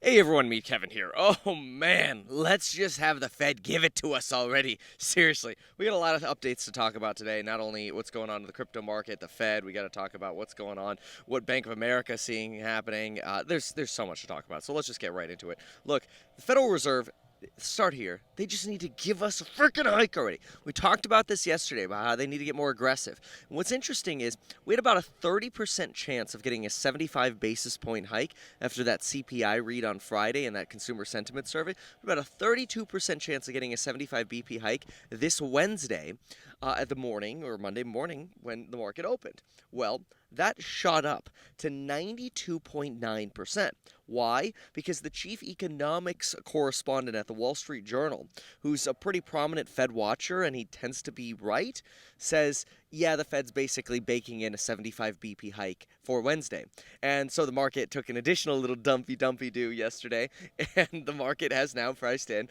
Hey everyone, Meet Kevin here. Oh man, let's just have the Fed give it to us already. Seriously, we got a lot of updates to talk about today. Not only what's going on in the crypto market, the Fed, we got to talk about what's going on, what Bank of America is seeing happening. There's so much to talk about, so let's just get right into it. Look, the Federal Reserve, start here. They just need to give us a freaking hike already. We talked about this yesterday about how they need to get more aggressive. And what's interesting is we had about a 30% chance of getting a 75 basis point hike after that CPI read on Friday and that consumer sentiment survey. About a 32% chance of getting a 75 BP hike this Wednesday at the morning or Monday morning when the market opened. Well, that shot up to 92.9%. Why? Because the chief economics correspondent at the Wall Street Journal, who's a pretty prominent Fed watcher and he tends to be right, says, yeah, the Fed's basically baking in a 75 BP hike for Wednesday. And so the market took an additional little dumpy do yesterday, and the market has now priced in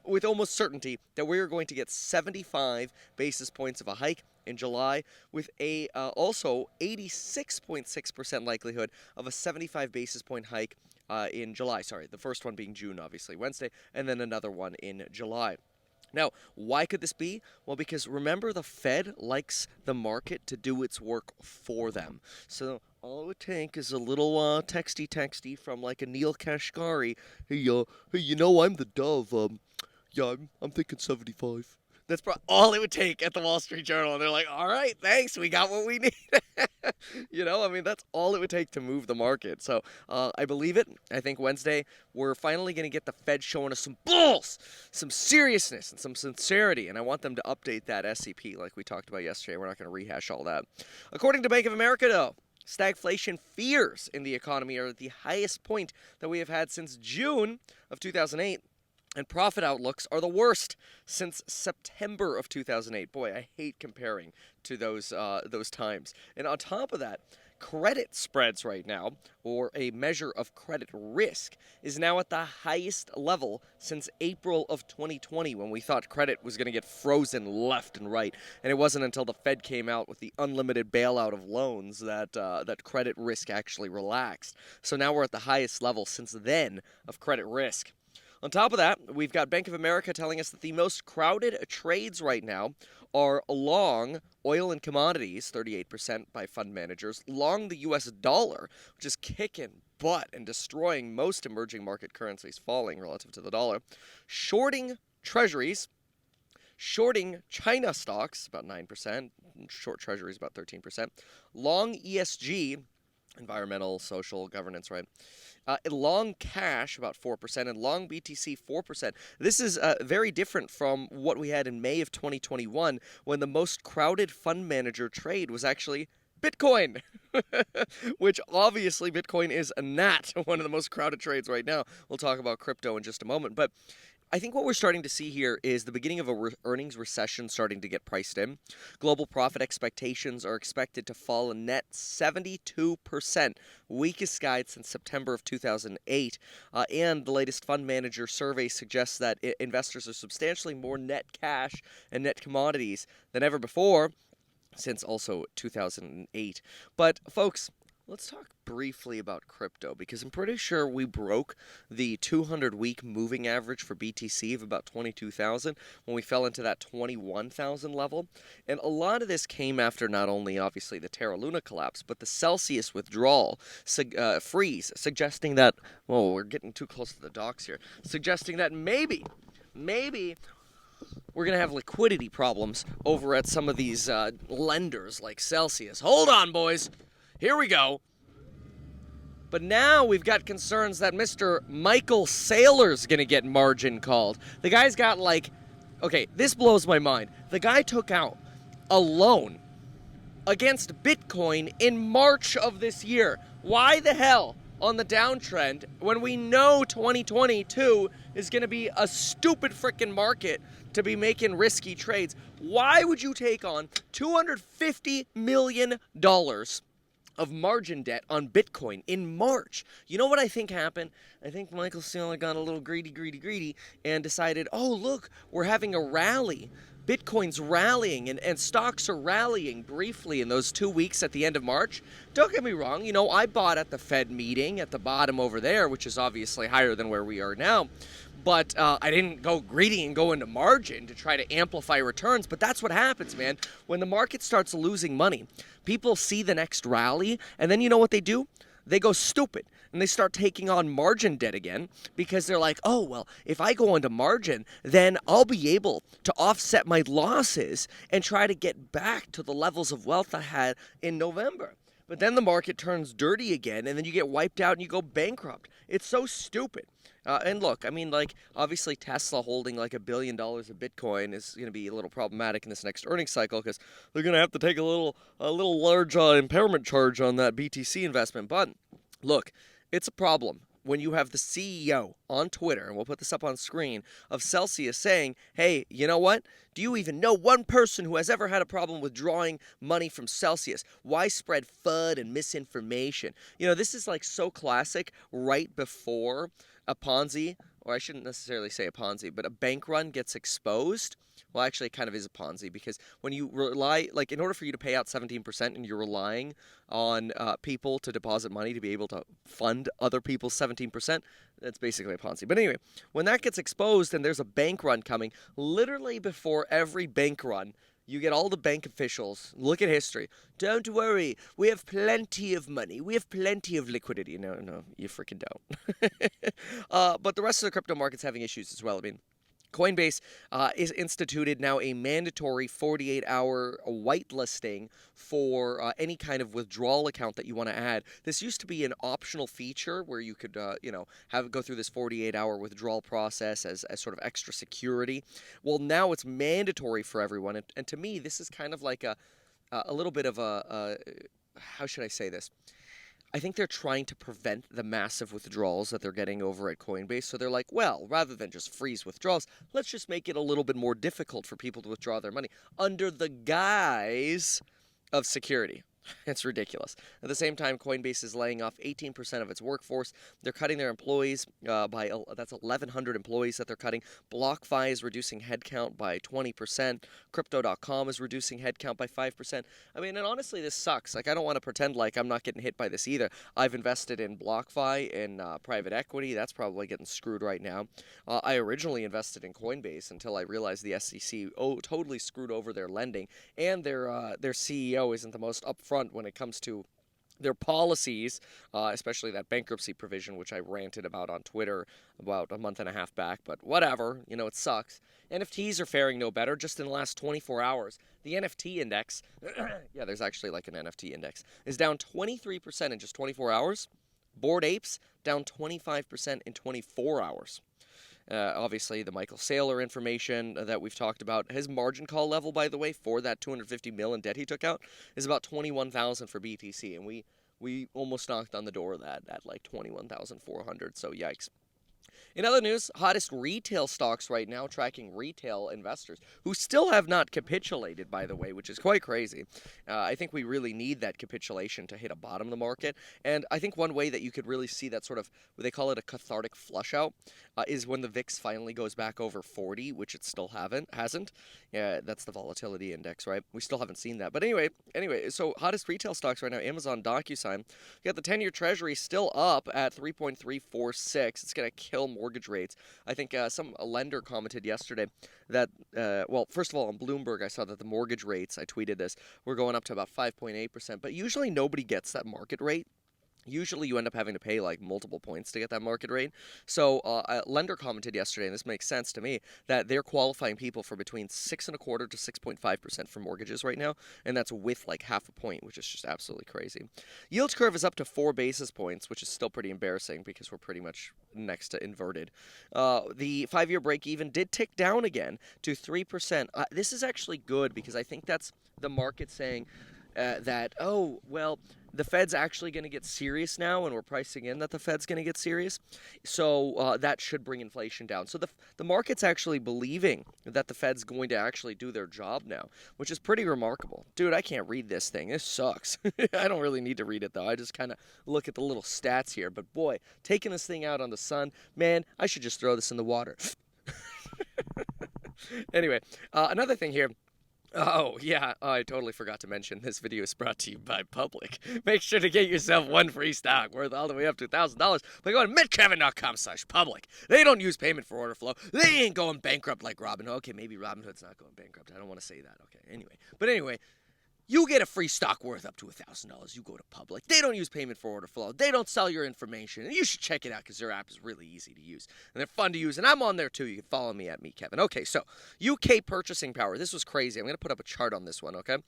with almost certainty that we're going to get 75 basis points of a hike in July, with a also 86.6% likelihood of a 75 basis point hike in July. Sorry, the first one being June, obviously, Wednesday, and then another one in July. Now, why could this be? Well, because remember, the Fed likes the market to do its work for them. So all it would take is a little texty from like a Neil Kashkari. Hey, I'm the dove. I'm thinking 75. That's all it would take at the Wall Street Journal. And they're like, all right, thanks. We got what we need. That's all it would take to move the market. So I believe it. I think Wednesday we're finally going to get the Fed showing us some balls, some seriousness, and some sincerity. And I want them to update that SEP like we talked about yesterday. We're not going to rehash all that. According to Bank of America, though, stagflation fears in the economy are at the highest point that we have had since June of 2008. And profit outlooks are the worst since September of 2008. Boy, I hate comparing to those times. And on top of that, credit spreads right now, or a measure of credit risk, is now at the highest level since April of 2020, when we thought credit was going to get frozen left and right. And it wasn't until the Fed came out with the unlimited bailout of loans that credit risk actually relaxed. So now we're at the highest level since then of credit risk. On top of that, we've got Bank of America telling us that the most crowded trades right now are long oil and commodities, 38% by fund managers, long the U.S. dollar, which is kicking butt and destroying most emerging market currencies, falling relative to the dollar, shorting treasuries, shorting China stocks, about 9%, short treasuries, about 13%, long ESG, environmental, social, governance, right? Long cash, about 4%, and long BTC, 4%. This is very different from what we had in May of 2021, when the most crowded fund manager trade was actually Bitcoin, which obviously Bitcoin is not one of the most crowded trades right now. We'll talk about crypto in just a moment, but I think what we're starting to see here is the beginning of a earnings recession starting to get priced in. Global profit expectations are expected to fall a net 72%, weakest guide since September of 2008. And the latest fund manager survey suggests that investors are substantially more net cash and net commodities than ever before, since also 2008. But folks, let's talk briefly about crypto, because I'm pretty sure we broke the 200-week moving average for BTC of about 22,000 when we fell into that 21,000 level. And a lot of this came after not only, obviously, the Terra Luna collapse, but the Celsius withdrawal freeze, suggesting that, well, we're getting too close to the docks here, suggesting that maybe we're going to have liquidity problems over at some of these lenders like Celsius. Hold on, boys. Here we go. But now we've got concerns that Mr. Michael Saylor's going to get margin called. The guy's got okay, this blows my mind. The guy took out a loan against Bitcoin in March of this year. Why the hell, on the downtrend, when we know 2022 is going to be a stupid freaking market to be making risky trades, why would you take on $250 million of margin debt on Bitcoin in March. You know what I think happened? I think Michael Saylor got a little greedy, and decided, oh, look, we're having a rally. Bitcoin's rallying and stocks are rallying briefly in those 2 weeks at the end of March. Don't get me wrong, I bought at the Fed meeting at the bottom over there, which is obviously higher than where we are now. But I didn't go greedy and go into margin to try to amplify returns. But that's what happens, man. When the market starts losing money, people see the next rally, and then you know what they do? They go stupid and they start taking on margin debt again because they're like, oh, well, if I go into margin, then I'll be able to offset my losses and try to get back to the levels of wealth I had in November. But then the market turns dirty again, and then you get wiped out and you go bankrupt. It's so stupid. And look, obviously Tesla holding like $1 billion of Bitcoin is going to be a little problematic in this next earnings cycle because they're going to have to take a little large impairment charge on that BTC investment. But look, it's a problem when you have the CEO on Twitter, and we'll put this up on screen, of Celsius saying, hey, you know what? Do you even know one person who has ever had a problem withdrawing money from Celsius? Why spread FUD and misinformation? This is like so classic right before a Ponzi, or I shouldn't necessarily say a Ponzi, but a bank run gets exposed. Well, actually, it kind of is a Ponzi because when you rely, in order for you to pay out 17% and you're relying on people to deposit money to be able to fund other people's 17%, that's basically a Ponzi. But anyway, when that gets exposed and there's a bank run coming, literally before every bank run, you get all the bank officials, look at history. Don't worry, we have plenty of money. We have plenty of liquidity. No, you freaking don't. But the rest of the crypto market's having issues as well. Coinbase is instituted now a mandatory 48-hour whitelisting for any kind of withdrawal account that you want to add. This used to be an optional feature where you could, go through this 48-hour withdrawal process as sort of extra security. Well, now it's mandatory for everyone, and to me, this is kind of like a little bit of a how should I say this? I think they're trying to prevent the massive withdrawals that they're getting over at Coinbase. So they're like, well, rather than just freeze withdrawals, let's just make it a little bit more difficult for people to withdraw their money under the guise of security. It's ridiculous. At the same time, Coinbase is laying off 18% of its workforce. They're cutting their employees that's 1,100 employees that they're cutting. BlockFi is reducing headcount by 20%. Crypto.com is reducing headcount by 5%. And honestly, this sucks. I don't want to pretend like I'm not getting hit by this either. I've invested in BlockFi in private equity. That's probably getting screwed right now. I originally invested in Coinbase until I realized the SEC totally screwed over their lending, and their CEO isn't the most upfront when it comes to their policies, especially that bankruptcy provision, which I ranted about on Twitter about a month and a half back. But whatever, it sucks. NFTs are faring no better. Just in the last 24 hours, the NFT index, yeah, there's actually like an NFT index, is down 23% in just 24 hours. Bored Apes down 25% in 24 hours. Obviously, the Michael Saylor information that we've talked about. His margin call level, by the way, for that $250 million in debt he took out is about $21,000 for BTC, and we almost knocked on the door of that at like $21,400. So yikes. In other news, hottest retail stocks right now, tracking retail investors who still have not capitulated, by the way, which is quite crazy. I think we really need that capitulation to hit a bottom of the market. And I think one way that you could really see that sort of, what they call it, a cathartic flush out, is when the VIX finally goes back over 40, which it still hasn't. Yeah, that's the volatility index, right? We still haven't seen that. But anyway, so hottest retail stocks right now, Amazon, DocuSign. You got the 10-year Treasury still up at 3.346. It's going to kill mortgage rates. I think a lender commented yesterday that, first of all, on Bloomberg, I saw that the mortgage rates, I tweeted this, were going up to about 5.8%. But usually nobody gets that market rate. Usually you end up having to pay like multiple points to get that market rate. So a lender commented yesterday, and this makes sense to me, that they're qualifying people for between 6.25% to 6.5% for mortgages right now, and that's with like half a point, which is just absolutely crazy. Yield curve is up to 4 basis points, which is still pretty embarrassing because we're pretty much next to inverted. The 5-year break even did tick down again to 3%. This is actually good because I think that's the market saying, that, oh, well, the Fed's actually going to get serious now, and we're pricing in that the Fed's going to get serious. So that should bring inflation down. So the market's actually believing that the Fed's going to actually do their job now, which is pretty remarkable. Dude, I can't read this thing. This sucks. I don't really need to read it, though. I just kind of look at the little stats here. But boy, taking this thing out on the sun, man, I should just throw this in the water. Anyway, another thing here. Oh, yeah, I totally forgot to mention this video is brought to you by Public. Make sure to get yourself one free stock worth all the way up to $1,000 by going to mettkevin.com/public. They don't use payment for order flow. They ain't going bankrupt like Robinhood. Okay, maybe Robinhood's not going bankrupt. I don't want to say that. Okay, anyway. But anyway, you get a free stock worth up to $1,000. You go to Public. They don't use payment for order flow. They don't sell your information. And you should check it out because their app is really easy to use. And they're fun to use. And I'm on there too. You can follow me at @MeKevin. Okay, so UK purchasing power. This was crazy. I'm going to put up a chart on this one, okay?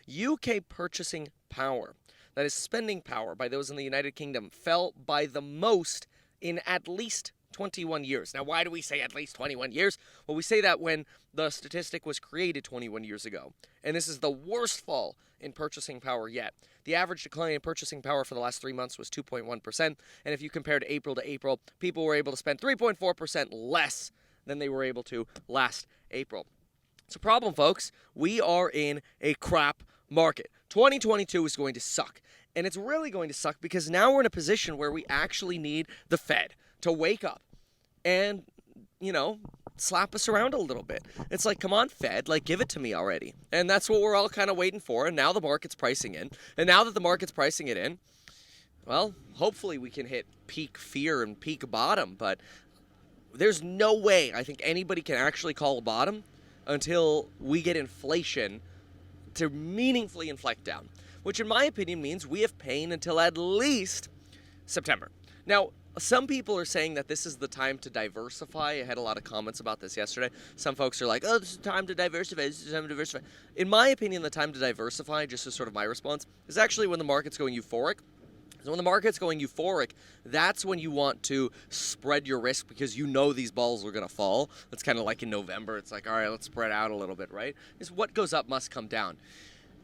UK purchasing power, that is spending power by those in the United Kingdom, fell by the most in at least 21 years. Now, why do we say at least 21 years? Well, we say that when the statistic was created 21 years ago. And this is the worst fall in purchasing power yet. The average decline in purchasing power for the last 3 months was 2.1%. And if you compared April to April, people were able to spend 3.4% less than they were able to last April. It's a problem, folks. We are in a crap market. 2022 is going to suck. And it's really going to suck because now we're in a position where we actually need the Fed to wake up and, slap us around a little bit. It's like, come on, Fed, give it to me already. And that's what we're all kind of waiting for. And now the market's pricing in. And now that the market's pricing it in, well, hopefully we can hit peak fear and peak bottom. But there's no way I think anybody can actually call a bottom until we get inflation to meaningfully inflect down, which in my opinion means we have pain until at least September. Now, some people are saying that this is the time to diversify. I had a lot of comments about this yesterday. Some folks are like, oh, this is the time to diversify. This is the time to diversify. In my opinion, the time to diversify, just as sort of my response, is actually when the market's going euphoric. So when the market's going euphoric, that's when you want to spread your risk because you know these balls are going to fall. It's kind of like in November. It's like, all right, let's spread out a little bit, right? It's what goes up must come down.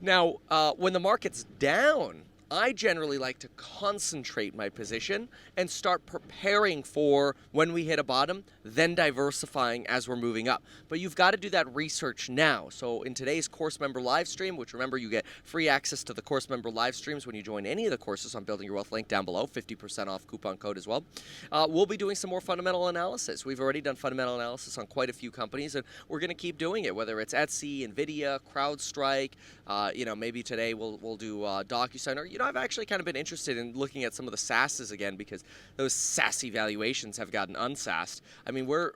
Now, when the market's down, I generally like to concentrate my position and start preparing for when we hit a bottom, then diversifying as we're moving up. But you've got to do that research now. So in today's course member live stream, which remember you get free access to the course member live streams when you join any of the courses on Building Your Wealth, link down below, 50% off coupon code as well. We'll be doing some more fundamental analysis. We've already done fundamental analysis on quite a few companies, and we're going to keep doing it, whether it's Etsy, Nvidia, CrowdStrike, maybe today we'll do DocuSign, or I've actually kind of been interested in looking at some of the SaaSes again because those SaaSy valuations have gotten unsassed. I mean, we're,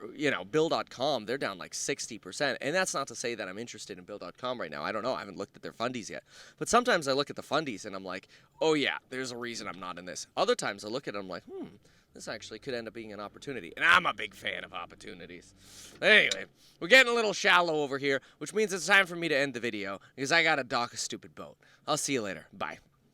Bill.com, they're down like 60%. And that's not to say that I'm interested in Bill.com right now. I don't know. I haven't looked at their fundies yet. But sometimes I look at the fundies and I'm like, oh yeah, there's a reason I'm not in this. Other times I look at it and I'm like, this actually could end up being an opportunity. And I'm a big fan of opportunities. Anyway, we're getting a little shallow over here, which means it's time for me to end the video because I got to dock a stupid boat. I'll see you later. Bye.